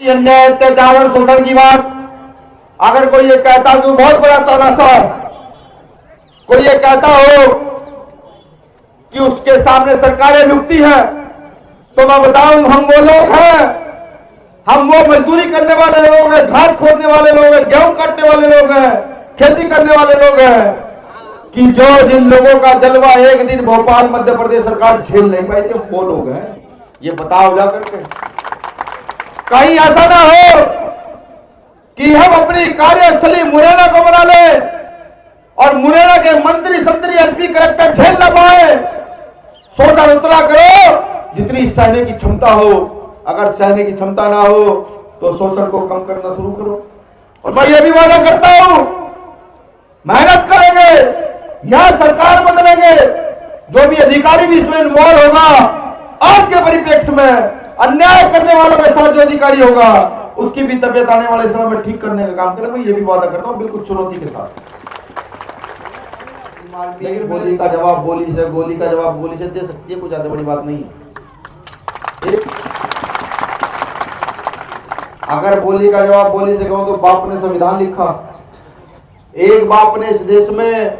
कि अन्याय अत्याचार और शोषण की बात अगर कोई ये कहता कि बहुत बड़ा तानाशाह, कोई ये कहता हो कि उसके सामने सरकारें झुकती हैं, तो मैं बताऊं हम वो लोग हैं, हम वो मजदूरी करने वाले लोग हैं, घास खोदने वाले लोग हैं, गेहूं काटने वाले लोग हैं, खेती करने वाले लोग हैं कि जो जिन लोगों का जलवा एक दिन भोपाल मध्य प्रदेश सरकार झेल नहीं पाई थी, वो लोग हैं। ये बताओ जा करके, कहीं ऐसा ना हो कि हम अपनी कार्यस्थली मुरैना को बना ले और मुरैना के मंत्री संतरी एसपी कलेक्टर झेल ना पाए। शोषण उतना करो जितनी सहने की क्षमता हो, अगर सहने की क्षमता ना हो तो शोषण को कम करना शुरू करो। और मैं ये भी वादा करता हूं, मेहनत करेंगे, यहां सरकार बदलेंगे, जो भी अधिकारी भी इसमें इन्वॉल्व होगा, आज के परिप्रेक्ष्य में अन्याय करने वालों के साथ जो अधिकारी होगा उसकी भी तबियत आने वाले समय में ठीक करने का काम करेंगे। ये भी वादा करता हूं, बिल्कुल चुनौती के साथ। लेकिन बोली का जवाब बोली से, गोली का जवाब गोली से दे सकती है, कुछ ज्यादा बड़ी बात नहीं है। अगर बोली का जवाब बोली से कहूं तो बाप ने संविधान लिखा, एक बाप ने इस देश में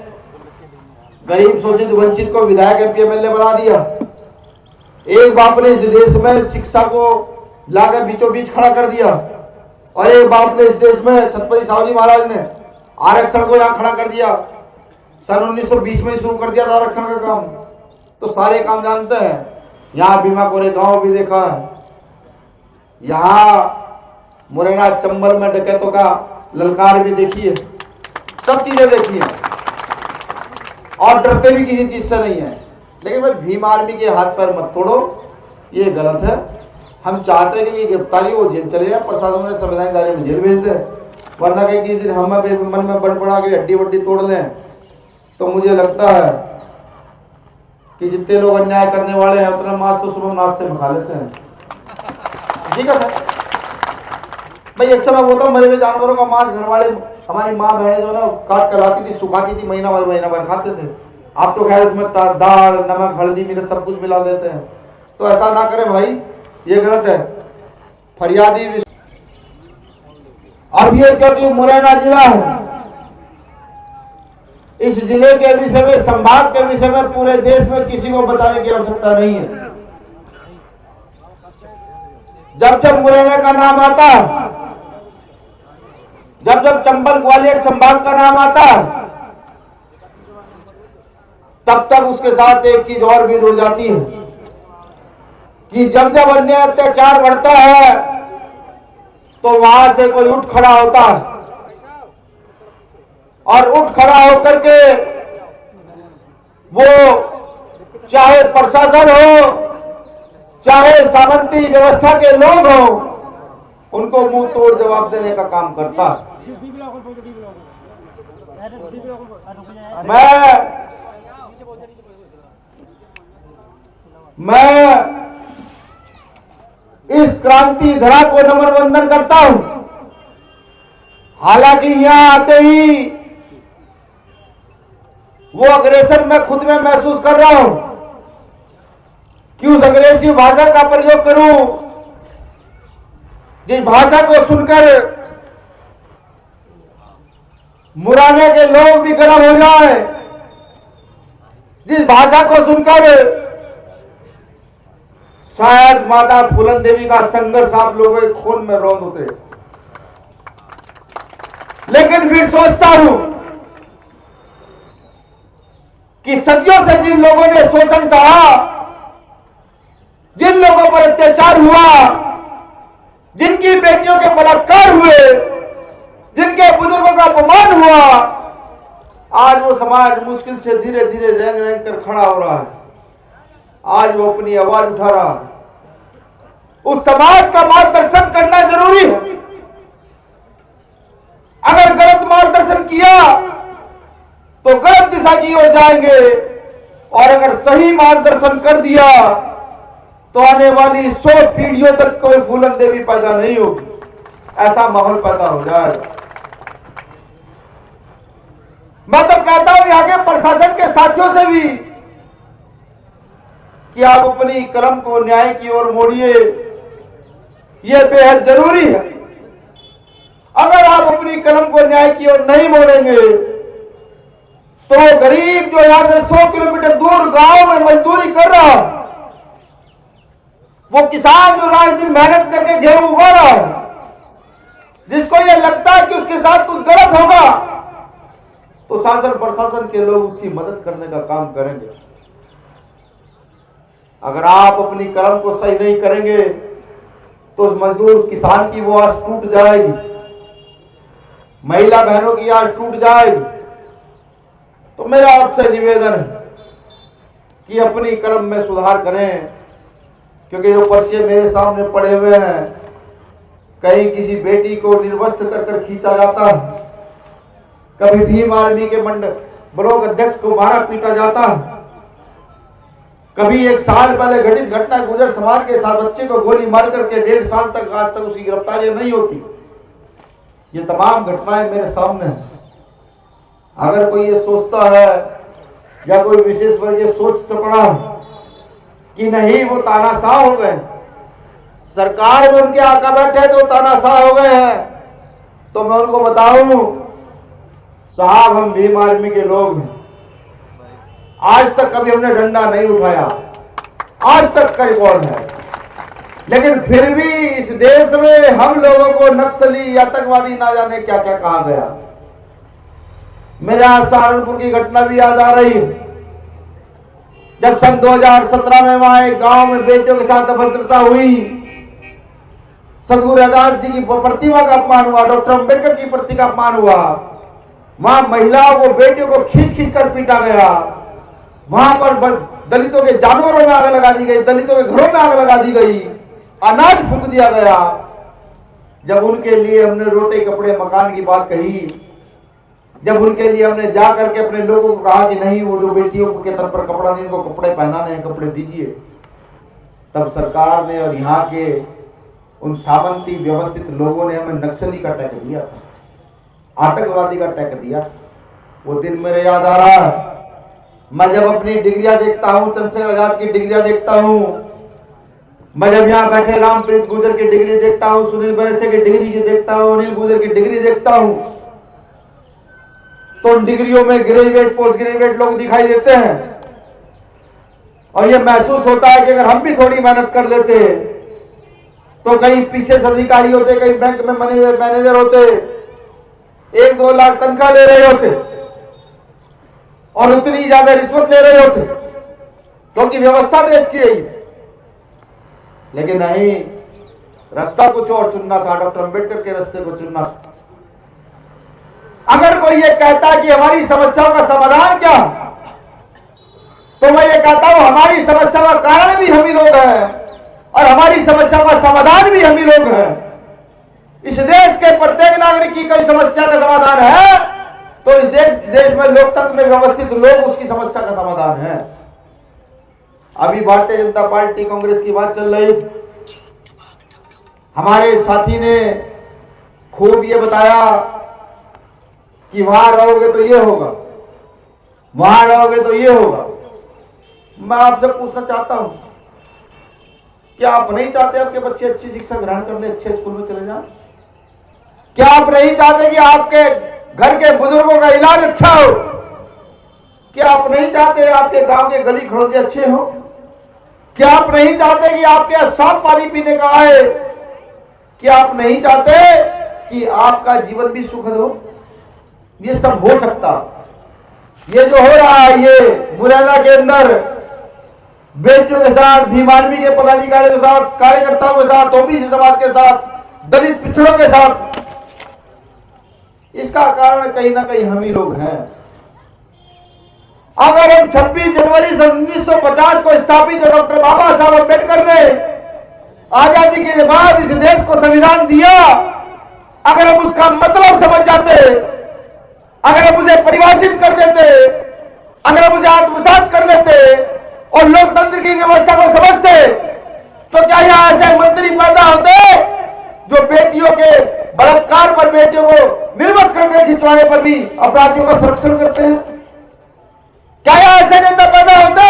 गरीब शोषित वंचित को विधायक एमपी एमएलए बना दिया, एक बाप ने इस देश में शिक्षा को लाकर बीचों बीच खड़ा कर दिया, और एक बाप ने इस देश में छत्रपति शिवाजी महाराज ने आरक्षण को यहां खड़ा कर दिया। सन 1920 में ही शुरू कर दिया था आरक्षण का काम। तो सारे काम जानते हैं। यहाँ भीमा कोरे गांव भी देखा है, यहाँ मुरैना चंबल में डकैतों का ललकार भी देखी है, सब चीजें देखी है और डरते भी किसी चीज से नहीं है। लेकिन भाई भीम आर्मी के हाथ पैर मत तोड़ो, ये गलत है। हम चाहते हैं कि ये गिरफ्तारी हो, जेल चले जाए, प्रशासन ने संविधानिक दायरे में जेल भेज दे, वरना कहीं किसी दिन हम मन में बन पड़ा के हड्डी वड्डी तोड़ लें तो मुझे लगता है कि जितने लोग अन्याय करने वाले हैं उतना मांस तो सुबह नाश्ते में खा लेते हैं। ठीक है सर भाई, एक समय वो था मरे हुए जानवरों का मांस घर वाले हमारी माँ बहनें जो ना काट कर लाती थी, सुखाती थी, महीना भर खाते थे। आप तो खैर उसमें दाल नमक हल्दी मिर्च सब कुछ मिला देते हैं, तो ऐसा ना करें भाई, ये गलत है। फरियादी अब ये क्योंकि मुरैना जिला है, इस जिले के विषय में, संभाग के विषय में पूरे देश में किसी को बताने की आवश्यकता नहीं है। जब जब मुरैना का नाम आता, जब जब चंबल ग्वालियर संभाग का नाम आता, तब तक उसके साथ एक चीज और भी जुड़ जाती है कि जब जब अन्याय अत्याचार बढ़ता है तो वहां से कोई उठ खड़ा होता है, और उठ खड़ा होकर के वो चाहे प्रशासन हो चाहे सामंती व्यवस्था के लोग हो, उनको मुंह तोड़ जवाब देने का काम करता है। मैं इस क्रांति धरा को नमन वंदन करता हूं। हालांकि यहां आते ही वो अग्रेसर मैं खुद में महसूस कर रहा हूं कि उस अग्रेसिव भाषा का प्रयोग करूं जिस भाषा को सुनकर मुरैना के लोग भी गर्म हो जाए, जिस भाषा को सुनकर शायद माता फूलन देवी का संघर्ष आप लोगों के खून में रौंद उतरे। लेकिन फिर सोचता हूं कि सदियों से जिन लोगों ने शोषण सहा, जिन लोगों पर अत्याचार हुआ, जिनकी बेटियों के बलात्कार हुए, जिनके बुजुर्गों का अपमान हुआ, आज वो समाज मुश्किल से धीरे धीरे रेंग रेंग कर खड़ा हो रहा है। आज वो अपनी आवाज उठा रहा है। उस समाज का मार्गदर्शन करना जरूरी है। अगर गलत मार्गदर्शन किया तो गलत दिशा की ओर जाएंगे, और अगर सही मार्गदर्शन कर दिया तो आने वाली 100 पीढ़ियों तक कोई फूलन देवी पैदा नहीं होगी। ऐसा माहौल पैदा हो जाएगा। मैं तो कहता हूं यहाँ के प्रशासन के साथियों से भी कि आप अपनी कलम को न्याय की ओर मोड़िए। यह बेहद जरूरी है। अगर आप अपनी कलम को न्याय की ओर नहीं मोड़ेंगे तो वो गरीब जो यहां से 100 किलोमीटर दूर गांव में मजदूरी कर रहा है, वो किसान जो रात दिन मेहनत करके गेहूं उगा रहा है, जिसको ये लगता है कि उसके साथ कुछ गलत होगा, तो शासन प्रशासन के लोग उसकी मदद करने का काम करेंगे। अगर आप अपनी कलम को सही नहीं करेंगे तो उस मजदूर किसान की वो आस टूट जाएगी, महिला बहनों की आस टूट जाएगी। तो मेरा आपसे निवेदन है कि अपनी कलम में सुधार करें, क्योंकि जो पर्चे मेरे सामने पड़े हुए हैं, कहीं किसी बेटी को निर्वस्त्र कर कर खींचा जाता है, कभी भीम आर्मी के ब्लॉक अध्यक्ष को मारा पीटा जाता है, कभी 1 साल पहले घटित घटना गुजर समाज के साथ बच्चे को गोली मार करके 1.5 साल तक आज तक उसकी गिरफ्तारी नहीं होती। ये तमाम घटनाएं मेरे सामने हैं। अगर कोई ये सोचता है या कोई विशेष वर्ग ये सोच तो पड़ा कि नहीं वो तानाशाह हो गए, सरकार में उनके आका बैठे तो तानाशाह हो गए हैं, तो मैं उनको बताऊं साहब, हम भीम आर्मी के लोग हैं। आज तक कभी हमने डंडा नहीं उठाया, आज तक का रिकॉर्ड है, लेकिन फिर भी इस देश में हम लोगों को नक्सली आतंकवादी ना जाने क्या क्या कहा गया। मेरे आज सहारनपुर की घटना भी याद आ रही है, जब सन 2017 में वहां एक गांव में बेटियों के साथ अभद्रता हुई, सदगुरु रैदास जी की प्रतिमा का अपमान हुआ, डॉक्टर अंबेडकर की प्रतिमा का अपमान हुआ, वहां महिलाओं को, बेटियों को खींच खींच कर पीटा गया, वहां पर दलितों के जानवरों में आग लगा दी गई, दलितों के घरों में आग लगा दी गई, अनाज फूंक दिया गया। जब उनके लिए हमने रोटी कपड़े मकान की बात कही, जब उनके लिए हमने जा करके अपने लोगों को कहा कि नहीं, वो जो बेटियों के तन पर कपड़ा नहीं, उनको कपड़े पहनाने हैं, कपड़े दीजिए, तब सरकार ने और यहाँ के उन सामंती व्यवस्थित लोगों ने हमें नक्सली का टैग दिया था, आतंकवादी का टैग दिया था। वो दिन मेरे याद आ रहा है। मैं जब अपनी डिग्रियां देखता हूँ, चंद्रशेखर आजाद की डिग्रियां देखता हूँ, मैं जब यहाँ बैठे रामप्रीत गुर्जर की डिग्री देखता हूँ, सुनील बरसे की डिग्री की देखता हूँ, अनिल गुर्जर की डिग्री देखता हूँ, तो उन डिग्रियों में ग्रेजुएट पोस्ट ग्रेजुएट लोग दिखाई देते हैं। और ये महसूस होता है कि अगर हम भी थोड़ी मेहनत कर लेते तो कहीं पीसीएस अधिकारी होते, कहीं बैंक में मैनेजर होते, 1-2 लाख तनख्वाह ले रहे होते और उतनी ज्यादा रिश्वत ले रहे होते, क्योंकि व्यवस्था देश की है। लेकिन नहीं, रास्ता कुछ और चुनना था, डॉक्टर अंबेडकर के रास्ते को चुनना था। अगर कोई ये कहता है कि हमारी समस्याओं का समाधान क्या, तो मैं ये कहता हूं हमारी समस्या का कारण भी हम ही लोग हैं और हमारी समस्या का समाधान भी हम ही लोग हैं। इस देश के प्रत्येक नागरिक की कोई समस्या का समाधान है तो इस देश में लोकतंत्र में व्यवस्थित लोग उसकी समस्या का समाधान है। अभी भारतीय जनता पार्टी कांग्रेस की बात चल रही थी, हमारे साथी ने खूब ये बताया कि वहां रहोगे तो ये होगा, वहां रहोगे तो ये होगा। मैं आपसे पूछना चाहता हूं, क्या आप नहीं चाहते आपके बच्चे अच्छी शिक्षा ग्रहण कर ले, अच्छे स्कूल में चले जाएं? क्या आप नहीं चाहते कि आपके घर के बुजुर्गों का इलाज अच्छा हो? क्या आप नहीं चाहते आपके गांव के गली खड़ोजे अच्छे हो? क्या आप नहीं चाहते कि आपके साफ पानी पीने का आए? क्या आप नहीं चाहते कि आपका जीवन भी सुखद हो? ये सब हो सकता। ये जो हो रहा है, ये मुरैना के अंदर बेटियों के साथ, भीम आर्मी के पदाधिकारियों के साथ, कार्यकर्ताओं के साथ, ओबीसी समाज के साथ, दलित पिछड़ों के साथ, इसका कारण कहीं ना कहीं हम ही लोग हैं। अगर हम 26 जनवरी 1950 को स्थापित जो डॉक्टर बाबा साहब अम्बेडकर ने आजादी के बाद इस देश को संविधान दिया, अगर हम उसका मतलब समझ जाते, अगर हम उसे परिभाषित कर देते, अगर हम उसे आत्मसात कर लेते और लोकतंत्र की व्यवस्था को समझते, तो क्या यहां ऐसे मंत्री पैदा होते जो बेटियों के बलात्कार पर, बेटियों को निर्वस्त्र करके खिंचवाने पर भी अपराधियों का संरक्षण करते हैं? क्या यहां ऐसे नेता पैदा होते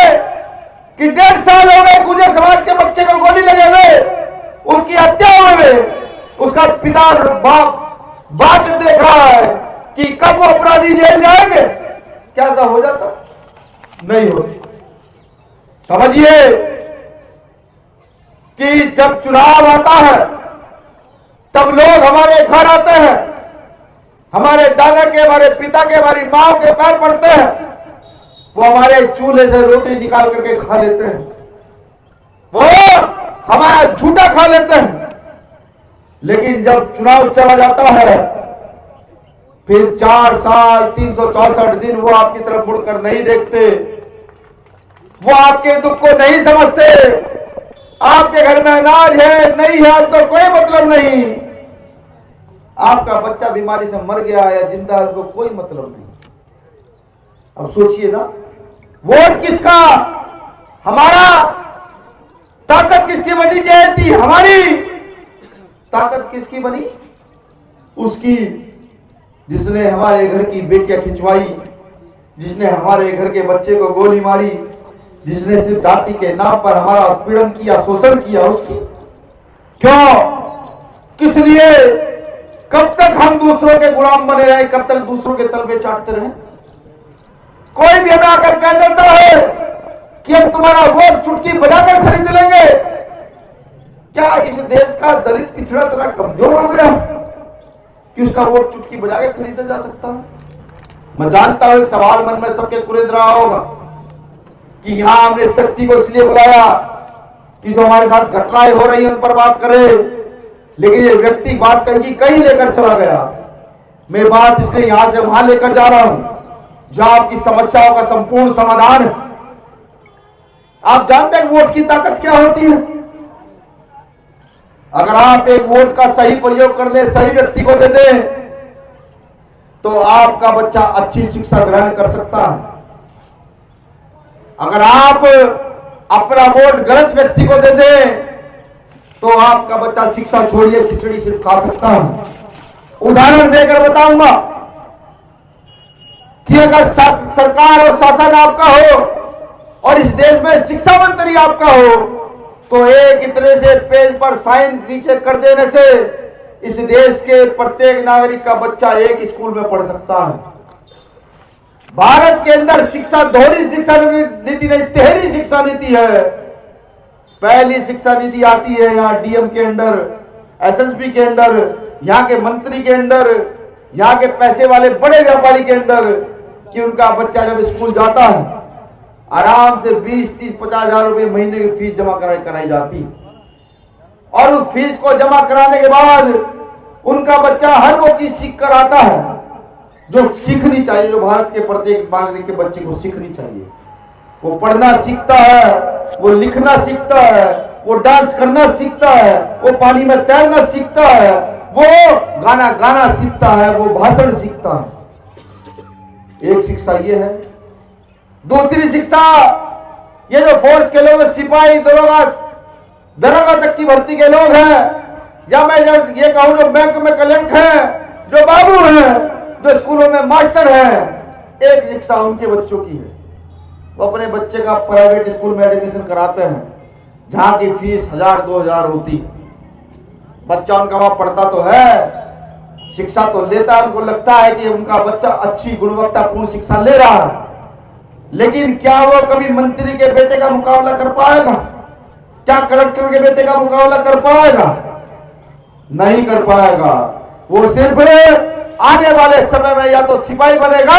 कि 1.5 साल हो गए गुर्जर समाज के बच्चे को गोली लगे हुए, उसकी हत्या हुए उसका पिता बाप बाट देख रहा है कि कब वो अपराधी जेल जाएंगे, क्या ऐसा हो जाता? नहीं होता। समझिए कि जब चुनाव आता है तब लोग हमारे घर आते हैं, हमारे दादा के, हमारे पिता के, हमारी माँ के पैर पड़ते हैं, वो हमारे चूल्हे से रोटी निकाल करके खा लेते हैं, वो हमारा झूठा खा लेते हैं। लेकिन जब चुनाव चला जाता है फिर 4 साल 364 दिन वो आपकी तरफ मुड़कर नहीं देखते, वो आपके दुख को नहीं समझते। आपके घर में अनाज है नहीं है आपको कोई मतलब नहीं, आपका बच्चा बीमारी से मर गया या जिंदा है उसको कोई मतलब नहीं। अब सोचिए ना, वोट किसका? हमारा। ताकत किसकी बनी? जयती हमारी। ताकत किसकी बनी? उसकी जिसने हमारे घर की बेटियां खिंचवाई, जिसने हमारे घर के बच्चे को गोली मारी, जिसने सिर्फ जाति के नाम पर हमारा उत्पीड़न किया, शोषण किया, उसकी। क्यों? किस लिए? कब तक हम दूसरों के गुलाम बने रहे? कब तक दूसरों के तलवे चाटते रहे? कोई भी हमें आकर कह देता है कि हम तुम्हारा वोट चुटकी बजाकर खरीद लेंगे, क्या इस देश का दलित पिछड़ा इतना कमजोर हो गया कि उसका वोट चुटकी बजा के खरीदा जा सकता है? मैं जानता हूं एक सवाल मन में सबके कुरेद रहा होगा कि यहां हमने इस व्यक्ति को इसलिए बुलाया कि जो हमारे साथ घटनाएं हो रही हैं उन पर बात करे, लेकिन ये व्यक्ति बात कहीं लेकर चला गया। मैं बात इसलिए यहां से वहां लेकर जा रहा हूं जहां आपकी समस्याओं का संपूर्ण समाधान है। आप जानते हैं वोट की ताकत क्या होती है? अगर आप एक वोट का सही प्रयोग कर ले, सही व्यक्ति को दे दें, तो आपका बच्चा अच्छी शिक्षा ग्रहण कर सकता है। अगर आप अपना वोट गलत व्यक्ति को दे दें तो आपका बच्चा शिक्षा छोड़िए खिचड़ी सिर्फ खा सकता है। उदाहरण देकर बताऊंगा कि अगर सरकार और शासन आपका हो और इस देश में शिक्षा मंत्री आपका हो तो एक इतने से पेज पर साइन नीचे कर देने से इस देश के प्रत्येक नागरिक का बच्चा एक स्कूल में पढ़ सकता है। भारत के अंदर शिक्षा दोहरी शिक्षा नीति नहीं, तिहरी शिक्षा नीति है। पहली शिक्षा नीति आती है यहाँ डीएम के अंडर, एसएसपी के अंडर, यहाँ के मंत्री के अंडर, यहाँ के पैसे वाले बड़े व्यापारी के अंडर, कि उनका बच्चा जब स्कूल जाता है आराम से 20, 30, 50 हजार रुपए महीने की फीस जमा कराई जाती, और उस फीस को जमा कराने के बाद उनका बच्चा हर वो चीज सीख कर आता है जो सीखनी चाहिए, जो भारत के प्रत्येक नागरिक के बच्चे को सीखनी चाहिए। वो पढ़ना सीखता है, वो लिखना सीखता है, वो डांस करना सीखता है, वो पानी में तैरना सीखता है, वो गाना गाना सीखता है, वो भाषण सीखता है। एक शिक्षा ये है। दूसरी शिक्षा, ये जो फोर्स के लोग, सिपाही, दरोगा तक की भर्ती के लोग हैं, या मैं जब ये कहूं जो बैंक में क्लर्क हैं, जो बाबू हैं, जो स्कूलों में मास्टर हैं, एक शिक्षा उनके बच्चों की है। वो अपने बच्चे का प्राइवेट स्कूल में एडमिशन कराते हैं जहां की फीस 1000-2000 होती है। बच्चा उनका वहां पढ़ता तो है, शिक्षा तो लेता है, उनको लगता है कि उनका बच्चा अच्छी गुणवत्तापूर्ण शिक्षा ले रहा है, लेकिन क्या वो कभी मंत्री के बेटे का मुकाबला कर पाएगा? क्या कलेक्टर के बेटे का मुकाबला कर पाएगा? नहीं कर पाएगा। वो सिर्फ आने वाले समय में या तो सिपाही बनेगा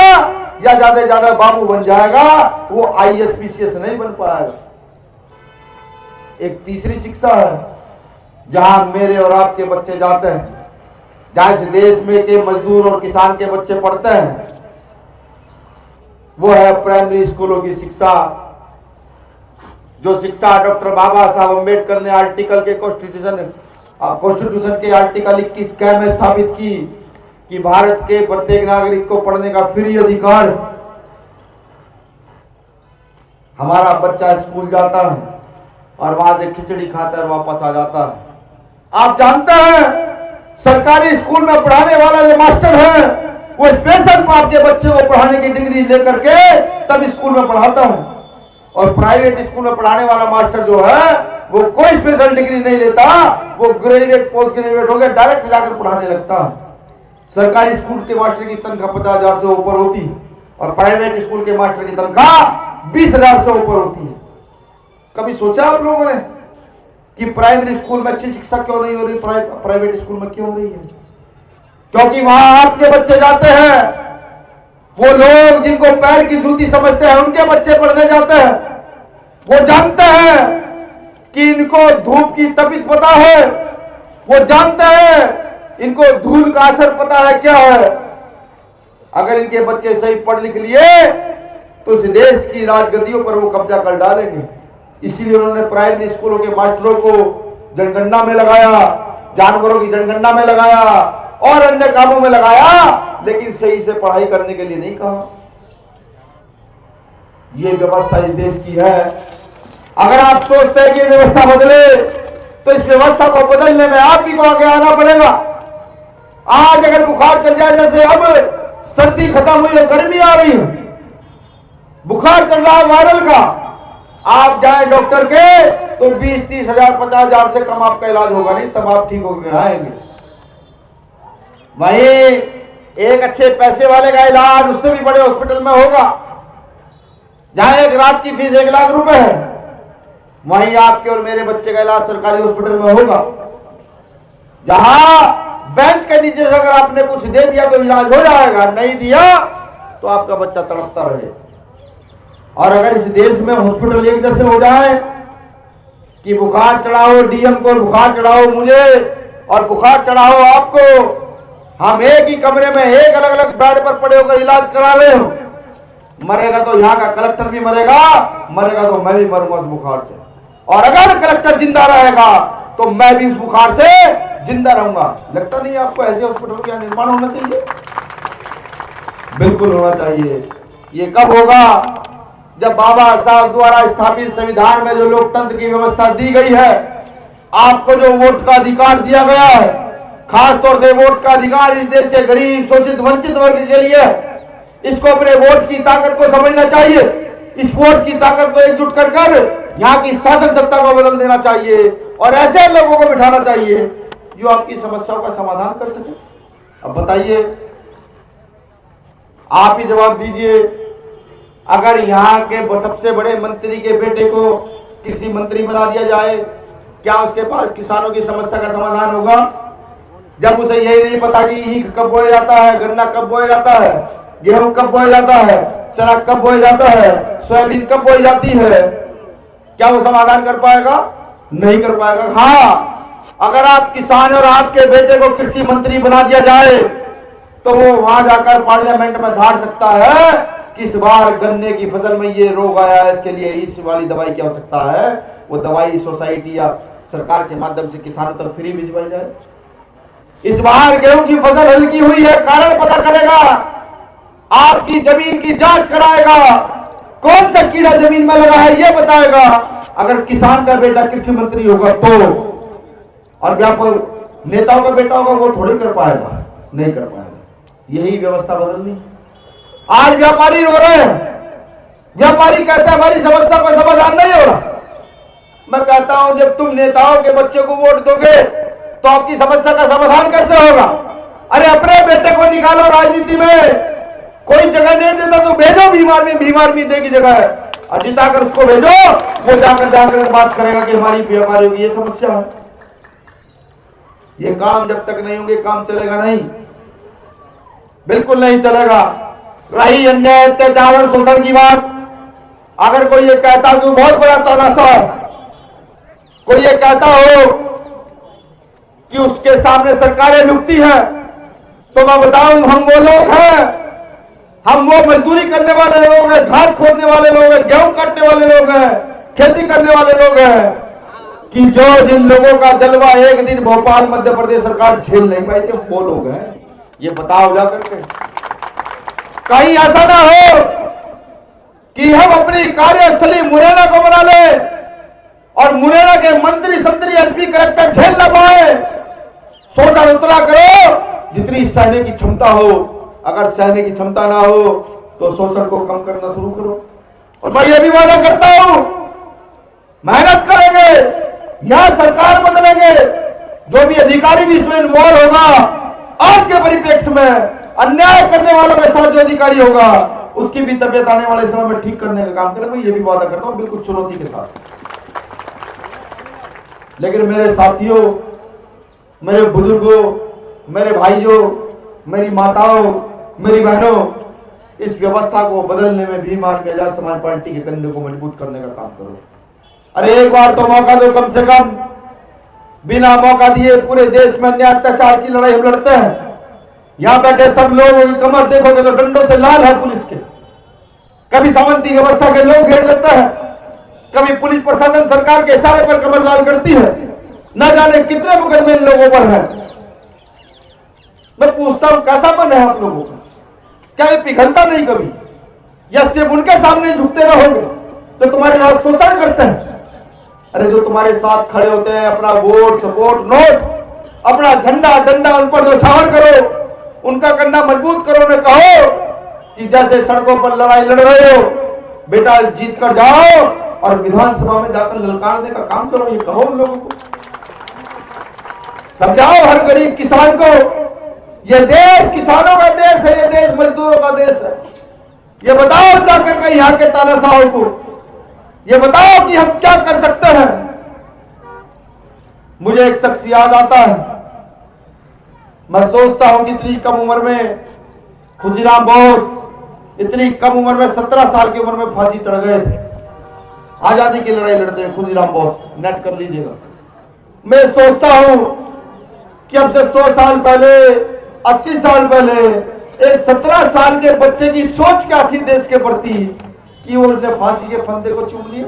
या ज्यादा ज्यादा बाबू बन जाएगा, वो आईएएस पीसीएस नहीं बन पाएगा। एक तीसरी शिक्षा है जहां मेरे और आपके बच्चे जाते हैं, जहां इस देश में के मजदूर और किसान के बच्चे पढ़ते हैं, वो है प्राइमरी स्कूलों की शिक्षा। जो शिक्षा डॉक्टर बाबा साहब अम्बेडकर ने आर्टिकल के कॉन्स्टिट्यूशन के आर्टिकल 21 क में स्थापित की कि भारत के प्रत्येक नागरिक को पढ़ने का फ्री अधिकार। हमारा बच्चा स्कूल जाता है और वहां से खिचड़ी खाता है और वापस आ जाता है। आप जानते हैं सरकारी स्कूल में पढ़ाने वाला जो मास्टर है वो स्पेशल आपके बच्चे को पढ़ाने की डिग्री लेकर के तब स्कूल में पढ़ाता है, और प्राइवेट स्कूल में पढ़ाने वाला मास्टर जो है वो कोई स्पेशल डिग्री नहीं लेता, वो ग्रेजुएट पोस्ट ग्रेजुएट हो गया डायरेक्ट जाकर पढ़ाने लगता। सरकारी स्कूल के मास्टर की तनख्वाह 50,000 से ऊपर होती और प्राइवेट स्कूल के मास्टर की तनख्वाह 20,000 से ऊपर होती है। कभी सोचा आप लोगों ने कि प्राइमरी स्कूल में अच्छी शिक्षा क्यों नहीं हो रही, प्राइवेट स्कूल में क्यों हो रही है? क्योंकि वहां आपके बच्चे जाते हैं, वो लोग जिनको पैर की जूती समझते हैं उनके बच्चे पढ़ने जाते हैं। वो जानते हैं कि इनको धूप की तपिश पता है, वो जानते हैं इनको धूल का असर पता है क्या है। अगर इनके बच्चे सही पढ़ लिख लिए तो इस देश की राजगद्दियों पर वो कब्जा कर डालेंगे। इसीलिए उन्होंने प्राइमरी स्कूलों के मास्टरों को जनगणना में लगाया, जानवरों की जनगणना में लगाया और अन्य कामों में लगाया, लेकिन सही से पढ़ाई करने के लिए नहीं कहा। यह व्यवस्था इस देश की है। अगर आप सोचते हैं कि व्यवस्था बदले तो इस व्यवस्था को बदलने में आप ही को आगे आना पड़ेगा। आज अगर बुखार चल जाए, जैसे अब सर्दी खत्म हुई है, गर्मी आ रही है, बुखार चल रहा है वायरल का, आप जाए डॉक्टर के तो 20-30 हजार 50,000 से कम आपका इलाज होगा नहीं, तब आप ठीक होकर आएंगे। वहीं एक अच्छे पैसे वाले का इलाज उससे भी बड़े हॉस्पिटल में होगा, जहां एक रात की फीस 1 लाख रुपए है, वहीं आपके और मेरे बच्चे का इलाज सरकारी हॉस्पिटल में होगा, जहां बेंच के नीचे से अगर आपने कुछ दे दिया तो इलाज हो जाएगा, नहीं दिया तो आपका बच्चा तड़पता रहे। और अगर इस देश में हॉस्पिटल एक जैसे हो जाए कि बुखार चढ़ाओ डीएम को, बुखार चढ़ाओ मुझे और बुखार चढ़ाओ आपको, हम एक ही कमरे में एक अलग अलग बेड पर पड़े होकर इलाज करा रहे हो, मरेगा तो यहाँ का कलेक्टर भी मरेगा, मरेगा तो मैं भी मरूंगा उस बुखार से। और अगर कलेक्टर जिंदा रहेगा तो मैं भी उस बुखार से जिंदा रहूंगा। लगता नहीं आपको ऐसे हॉस्पिटल का निर्माण होना चाहिए? बिल्कुल होना चाहिए। ये कब होगा? जब बाबा साहब द्वारा स्थापित संविधान में जो लोकतंत्र की व्यवस्था दी गई है, आपको जो वोट का अधिकार दिया गया है, खास तौर से वोट का अधिकार इस देश के गरीब शोषित वंचित वर्ग के लिए, इसको अपने वोट की ताकत को समझना चाहिए। इस वोट की ताकत को एकजुट कर यहाँ की शासन सत्ता को बदल देना चाहिए और ऐसे लोगों को बिठाना चाहिए जो आपकी समस्याओं का समाधान कर सके। अब बताइए, आप ही जवाब दीजिए, अगर यहाँ के सबसे बड़े मंत्री के बेटे को कृषि मंत्री बना दिया जाए, क्या उसके पास किसानों की समस्या का समाधान होगा? जब उसे यही नहीं पता कि ईख कब बोया जाता है, गन्ना कब बोया जाता है, गेहूं कब बोया जाता है, चना कब बोया जाता है, सोयाबीन कब बोई जाती है, क्या वो समाधान कर पाएगा? नहीं कर पाएगा। हाँ, अगर आप किसान और आपके बेटे को कृषि मंत्री बना दिया जाए तो वो वहां जाकर पार्लियामेंट में धार सकता है कि इस बार गन्ने की फसल में ये रोग आया है, इसके लिए इस वाली दवाई की आवश्यकता है। वो दवाई सोसाइटी या सरकार के माध्यम से किसानों तक फ्री भिजवाई जाए। इस बार गेहूं की फसल हल्की हुई है, कारण पता करेगा, आपकी जमीन की जांच कराएगा, कौन सा कीड़ा जमीन में लगा है ये बताएगा। अगर किसान का बेटा कृषि मंत्री होगा तो, और व्यापार नेताओं का बेटा होगा वो थोड़ी कर पाएगा, नहीं कर पाएगा। यही व्यवस्था बदलनी। आज व्यापारी रो रहे हैं, व्यापारी कहते हैं हमारी समस्या का समाधान नहीं हो रहा। मैं कहता हूं जब तुम नेताओं के बच्चे को वोट दोगे तो आपकी समस्या का समाधान कैसे होगा? अरे अपने बेटे को निकालो राजनीति में, कोई जगह नहीं देता तो भेजो भीम आर्मी दे की जगह है, और जिताकर उसको भेजो, वो जाकर बात करेगा कि हमारी व्यापारियों की ये समस्या है। ये काम जब तक नहीं होंगे काम चलेगा नहीं, बिल्कुल नहीं चलेगा। रही अन्याय अत्याचार और शोषण की बात, अगर कोई ये कहता कि बहुत बड़ा तानाशाह है, कोई ये कहता हो कि उसके सामने सरकारें झुकती हैं, तो मैं बताऊं हम वो लोग हैं, हम वो मजदूरी करने वाले लोग हैं, घास खोदने वाले लोग हैं, गेहूं काटने वाले लोग हैं, खेती करने वाले लोग हैं, कि जो जिन लोगों का जलवा एक दिन भोपाल मध्य प्रदेश सरकार झेल नहीं पाई थी, वो लोग हैं। ये बताओ जाकर के, कहीं ऐसा ना हो कि हम अपनी कार्यस्थली मुरैना को बना ले और मुरैना के मंत्री संतरी एसपी कलेक्टर झेल न पाए। शोषण उतना करो जितनी सहने की क्षमता हो, अगर सहने की क्षमता ना हो तो शोषण को कम करना शुरू करो। और मैं ये भी वादा करता हूं, मेहनत करेंगे या सरकार बदलेंगे, जो भी अधिकारी भी इसमें इन्वॉल्व होगा, आज के परिप्रेक्ष्य में अन्याय करने वालों के साथ जो अधिकारी होगा उसकी भी तबियत आने वाले समय में ठीक करने का काम करेंगे, ये भी वादा करता हूं बिल्कुल चुनौती के साथ। लेकिन मेरे साथियों, मेरे बुजुर्गों, मेरे भाइयों, मेरी माताओं, मेरी बहनों, इस व्यवस्था को बदलने में भीम आर्मी आजाद समाज पार्टी के कंधे को मजबूत करने का काम करो। अरे एक बार तो मौका दो, कम से कम बिना मौका दिए पूरे देश में अन्याय अत्याचार की लड़ाई हम लड़ते हैं। यहां बैठे सब लोगों की कमर देखोगे तो डंडों से लाल है पुलिस के। कभी सामंती व्यवस्था के लोग घेर लेते हैं, कभी पुलिस प्रशासन सरकार के इशारे पर कमर लाल करती है। न जाने कितने मुकदमे इन लोगों पर है। मैं पूछता हूं कैसा मन है आप लोगों का? क्या ये पिघलता नहीं कभी? या सिर्फ उनके सामने झुकते रहोगे तो तुम्हारे साथ शोषण करते हैं? अरे जो तुम्हारे साथ खड़े होते हैं, अपना वोट, सपोर्ट, नोट, अपना झंडा डंडा उन पर न्यौछावर करो, उनका कंधा मजबूत करो, उन्हें कहो कि जैसे सड़कों पर लड़ाई लड़ रहे हो बेटा जीत कर जाओ और विधानसभा में जाकर ललकारने का काम करो। ये कहो उन लोगों को, समझाओ हर गरीब किसान को ये देश किसानों का देश है, ये देश मजदूरों का देश है। ये बताओ जाकर के यहाँ के तानाशाहों को, ये बताओ कि हम क्या कर सकते हैं। मुझे एक शख्स याद आता है, मैं सोचता हूं कि इतनी कम उम्र में खुशीराम बोस इतनी कम उम्र में 17 साल की उम्र में फांसी चढ़ गए थे। आजादी की लड़ाई लड़ते हैं खुशीराम बोस, नेट कर लीजिएगा। मैं सोचता हूं कि अब से 100 साल पहले, 80 साल पहले एक 17 साल के बच्चे की सोच क्या थी देश के प्रति कि वो उसने फांसी के फंदे को चूम लिया।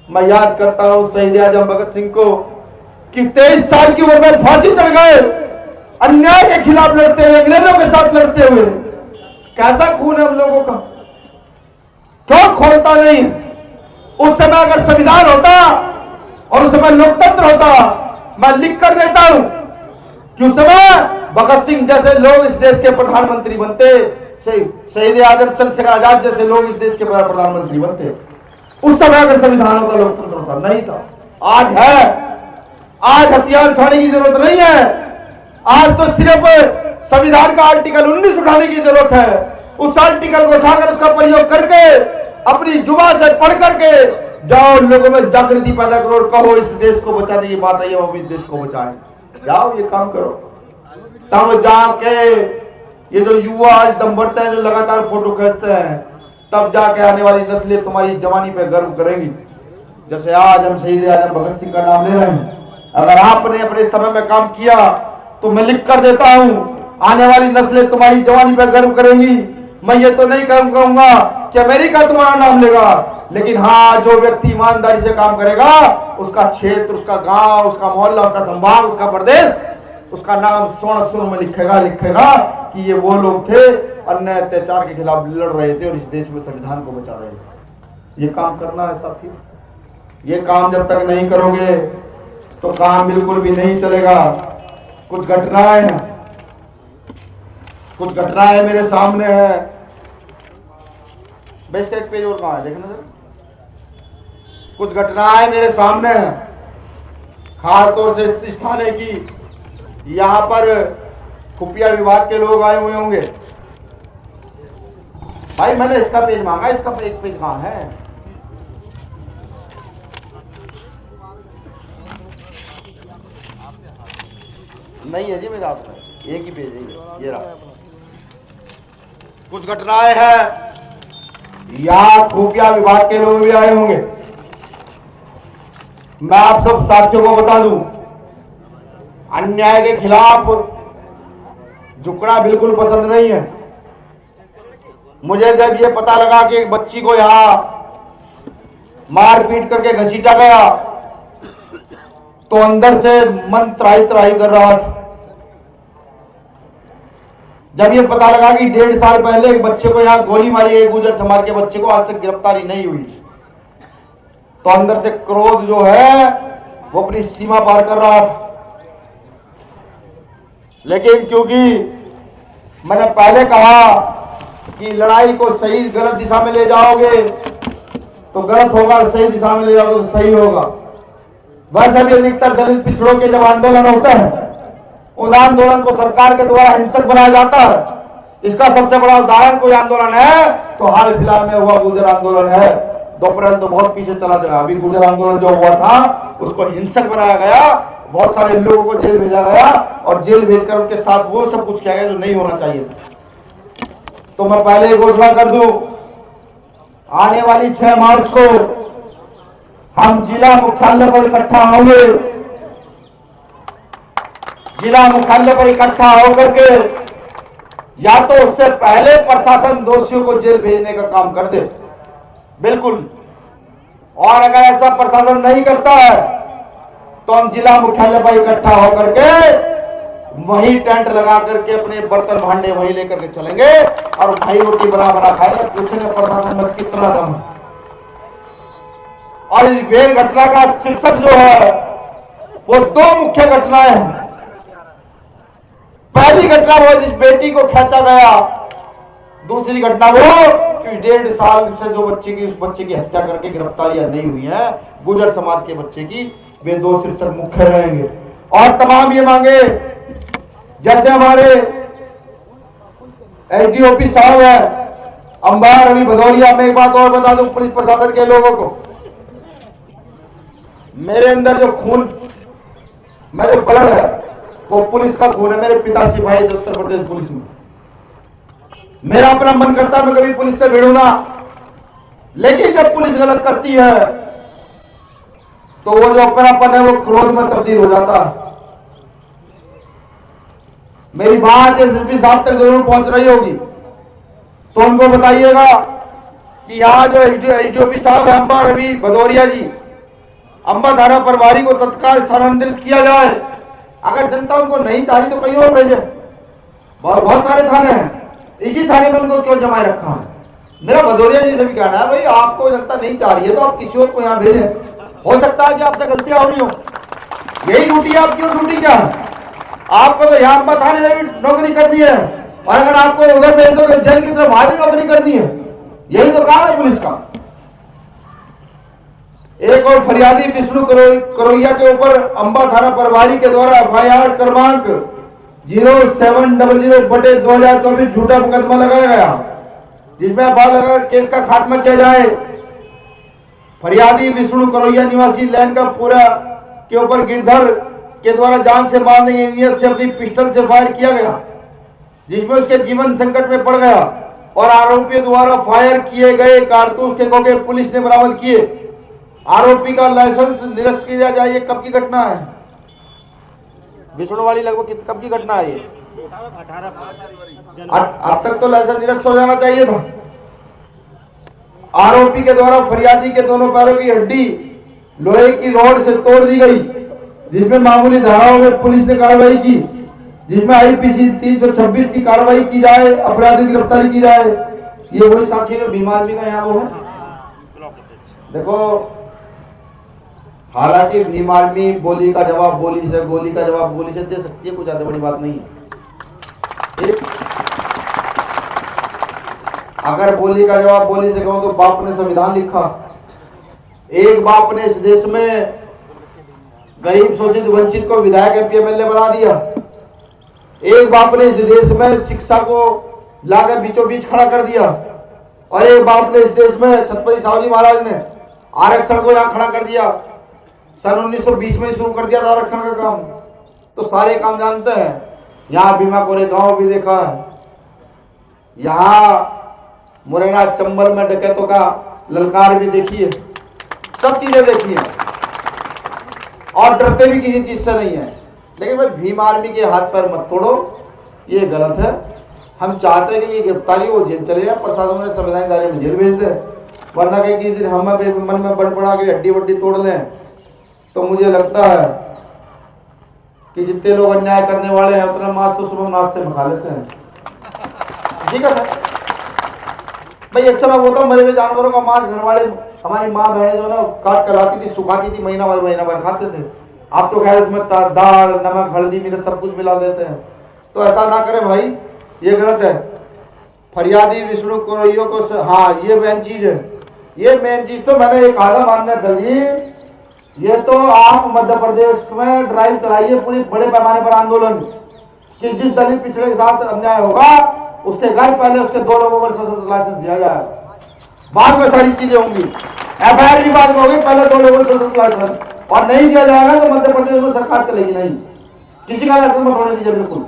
मैं याद करता हूं शहीद आजम भगत सिंह को कि 23 साल की उम्र में फांसी चढ़ गए, अन्याय के खिलाफ लड़ते हुए, अंग्रेजों के साथ लड़ते हुए। कैसा खून है हम लोगों का, क्यों खोलता नहीं? उस समय अगर संविधान होता और उस समय लोकतंत्र होता, मैं लिख कर देता हूं कि उस समय भगत सिंह जैसे लोग इस देश के प्रधानमंत्री बनते, शहीद आजम चंद्रशेखर आजाद जैसे लोग इस देश के प्रधानमंत्री बनते। उस समय अगर संविधान होता, लोकतंत्र होता, नहीं था। आज है, आज हथियार उठाने की जरूरत नहीं है। आज तो सिर्फ संविधान का आर्टिकल 19 उठाने की जरूरत है। उस आर्टिकल को उठाकर उसका प्रयोग करके अपनी जुबान से पढ़ करके जाओ, लोगों में जागृति पैदा करो और कहो इस देश को बचाने की बात है, हम इस देश को बचाएं। जाओ ये काम करो, तब जाके ये जो युवा आज दम भरते हैं, जो लगातार फोटो खींचते हैं, तब जाके आने वाली नस्लें तुम्हारी जवानी पे गर्व करेंगी। जैसे आज हम शहीद आजम भगत सिंह का नाम ले रहे हैं, अगर आपने अपने समय में काम किया तो मैं लिख कर देता हूं, आने वाली नस्लें तुम्हारी जवानी पे गर्व करेंगी। मैं ये तो नहीं कहूंगा कि अमेरिका तुम्हारा नाम लेगा, लेकिन हाँ, जो व्यक्ति ईमानदारी से काम करेगा उसका क्षेत्र, उसका गांव, उसका मोहल्ला, उसका संभाग, उसका प्रदेश, उसका नाम स्वर्ण अक्षरों में लिखेगा कि ये वो लोग थे अन्याय अत्याचार के खिलाफ लड़ रहे थे और इस देश में संविधान को बचा रहे थे। ये काम करना है साथियों। ये काम जब तक नहीं करोगे तो काम बिल्कुल भी नहीं चलेगा। कुछ घटनाएं हैं, कुछ घटनाएं मेरे सामने है। बेस का एक पेज और कहाँ है देखना जरा। कुछ घटनाएं मेरे सामने है, खास तौर से इस थाने की। यहाँ पर खुफिया विभाग के लोग आए हुए होंगे। भाई मैंने इसका पेज मांगा, इसका एक पेज कहाँ है? नहीं है जी मेरे हाथ में, एक ही पेज है ये रहा। कुछ घटनाएं हैं, यहाँ खुफिया विभाग के लोग भी आए होंगे। मैं आप सब साथियों को बता दूं, अन्याय के खिलाफ झुकना बिल्कुल पसंद नहीं है। मुझे जब ये पता लगा कि एक बच्ची को यहां मारपीट करके घसीटा गया तो अंदर से मन त्राही त्राही कर रहा था। जब ये पता लगा कि 1.5 साल पहले एक बच्चे को यहां गोली मारी गई, गुर्जर समाज के बच्चे को, आज तक गिरफ्तारी नहीं हुई, तो अंदर से क्रोध जो है वो अपनी सीमा पार कर रहा था। लेकिन क्योंकि मैंने पहले कहा कि लड़ाई को सही गलत दिशा में ले जाओगे तो गलत होगा, सही दिशा में ले जाओगे तो सही होगा। वैसे भी अधिकतर दलित पिछड़ों के जब आंदोलन होता है, उन आंदोलन को सरकार के द्वारा हिंसक बनाया जाता है। इसका सबसे बड़ा उदाहरण कोई आंदोलन है तो हाल फिलहाल में हुआ गुर्जर आंदोलन है। दोपहर तो बहुत पीछे चला गया। अभी गुर्जर आंदोलन जो हुआ था उसको हिंसक बनाया गया, बहुत सारे लोगों को जेल भेजा गया और जेल भेजकर उनके साथ वो सब कुछ किया गया जो नहीं होना चाहिए था। तो मैं पहले घोषणा कर दूं, आने वाली 6 मार्च को हम जिला मुख्यालय पर इकट्ठा होंगे। जिला मुख्यालय पर इकट्ठा होकर के या तो उससे पहले प्रशासन दोषियों को जेल भेजने का काम कर दे, बिल्कुल, और अगर ऐसा प्रशासन नहीं करता है तो हम जिला मुख्यालय पर इकट्ठा होकर के वहीं टेंट लगा करके अपने बर्तन भांडे वहीं लेकर के चलेंगे और भाई रोटी बना बना खाएंगे, पूछेंगे प्रशासन में कितना दम है। और इस बेर घटना का शीर्षक जो है वो 2 मुख्य घटनाएं हैं। पहली घटना वो जिस बेटी को खींचा गया, दूसरी घटना वो कि 1.5 साल से जो बच्चे की, उस बच्चे की हत्या करके गिरफ्तारियां नहीं हुई है गुर्जर समाज के बच्चे की, वे 2 शीर्षक मुख्य रहेंगे। और तमाम ये मांगे, जैसे हमारे एसडीओपी साहब है अंबार रवि भदौरिया, में एक बात और बता दूं पुलिस प्रशासन के लोगों को, मेरे अंदर जो खून, मेरे ब्लड है वो पुलिस का खून है। मेरे पिता सिपाही थे उत्तर प्रदेश पुलिस में। मेरा अपना मन करता है मैं कभी पुलिस से भिड़ू ना, लेकिन जब पुलिस गलत करती है तो वो जो अपनापन है वो क्रोध में तब्दील हो जाता है। मेरी बात एसएसपी साहब तक जरूर पहुंच रही होगी, तो उनको बताइएगा कि यहाँ जो एसडीओपी साहब है अंबा रवि भदौरिया जी, अंबा थाना प्रभारी को तत्काल स्थानांतरित किया जाए। अगर जनता उनको नहीं चाही तो कहीं और भेजे, बहुत सारे थाने हैं, इसी थाने में उनको क्यों जमाए रखा है। मेरा भदौरिया जी से भी कहना है, भाई आपको जनता नहीं चाह रही है तो आप किसी और को यहाँ भेजें। हो सकता है कि आपसे गलतियां हो रही हो, यही ड्यूटी है आपकी। और ड्यूटी क्या है, आपको तो यहाँ अंबा थाने में भी नौकरी कर दी है और अगर आपको उधर भेज दो जेल की तरफ, वहां भी नौकरी कर दी है। यही तो काम है पुलिस का। एक और फरियादी विष्णु करोइया के ऊपर अंबा थाना प्रभारी के द्वारा एफआईआर क्रमांक 0700/2024 झूठा मुकदमा लगाया गया, जिसमें एफआईआर लगाकर केस का खात्मा किया जाए। फरियादी विष्णु करोइया निवासी लैन का पूरा के ऊपर गिरधर के द्वारा जान से मारने की नीयत से अपनी पिस्टल से फायर किया गया, जिसमें उसके जीवन संकट में पड़ गया और आरोपियों द्वारा फायर किए गए कारतूस के खोखे पुलिस ने बरामद किए। आरोपी का लाइसेंस निरस्त किया जाए। ये कब की घटना है? विष्णु वाली लगभग कब की घटना है ये? 18 अब तक तो लाइसेंस निरस्त हो जाना चाहिए था। आरोपी के द्वारा फरियादी के दोनों पैरों की हड्डी लोहे की रॉड से तोड़ दी गई, जिसमें मामूली धाराओं में पुलिस ने कार्रवाई की, जिसमें आईपीसी 326 की कार्रवाई की जाए, अपराधी की गिरफ्तारी की जाए। ये वही साथी जो भीम आर्मी का यहाँ वो है। देखो, हालांकि भीम आर्मी बोली का जवाब बोली से, गोली का जवाब गोली से दे सकती है, कुछ ज्यादा बड़ी बात नहीं है। अगर बोली का जवाब बोली से कहूं तो बाप ने संविधान लिखा। एक बाप ने इस देश में गरीब शोषित वंचित को विधायक एमपी एमएलए बना दिया। एक बाप ने इस देश में शिक्षा को लाकर बीचों बीच खड़ा कर दिया और एक बाप ने इस देश में छत्रपति शिवाजी महाराज ने आरक्षण को यहाँ खड़ा कर दिया। सन 1920 में शुरू कर दिया था आरक्षण का काम। तो सारे काम जानते हैं। यहाँ भीमा कोरे गांव भी देखा है, यहाँ मुरैना चंबल में डकैतों का ललकार भी देखी है, सब चीजें देखी हैं और डरते भी किसी चीज से नहीं है। लेकिन भाई भीम आर्मी के हाथ पैर मत तोड़ो, ये गलत है। हम चाहते हैं कि ये गिरफ्तारी हो, जेल चले जाए, प्रशासन ने संवैधानिक दायरे में जेल भेज दे, वरना कहीं किसी दिन हमें मन में बड़ पड़ा के हड्डी वड्डी तोड़ लें तो मुझे लगता है कि जितने लोग अन्याय करने वाले हैं उतना मांस तो सुबह नाश्ते में खा लेते हैं। ठीक है सर भाई, एक समय वो था मरे हुए जानवरों का मांस घर वाले, हमारी माँ बहनें जो ना काट कर लाती थी, सुखाती थी, महीना भर खाते थे। आप तो खैर उसमें दाल नमक हल्दी मिर्च सब कुछ मिला देते हैं, तो ऐसा ना करें भाई, ये गलत है। फरियादी विष्णु करोइया को हाँ, ये मेन चीज है। ये मेन चीज तो मैंने एक आधा मानना था जी, ये तो आप मध्य प्रदेश में ड्राइव चलाइए पूरी बड़े पैमाने पर आंदोलन कि जिस दलित पिछड़े के साथ अन्याय होगा उसके घर पहले उसके 2 लोगों को लाइसेंस दिया जाए, बाद में सारी चीजें होंगी। एफआईआर की बात में होगी, पहले 2 लोगों को लाइसेंस, और नहीं दिया जाएगा तो मध्य प्रदेश में सरकार चलेगी नहीं, किसी का लाइसेंस मत होने दीजिए बिल्कुल।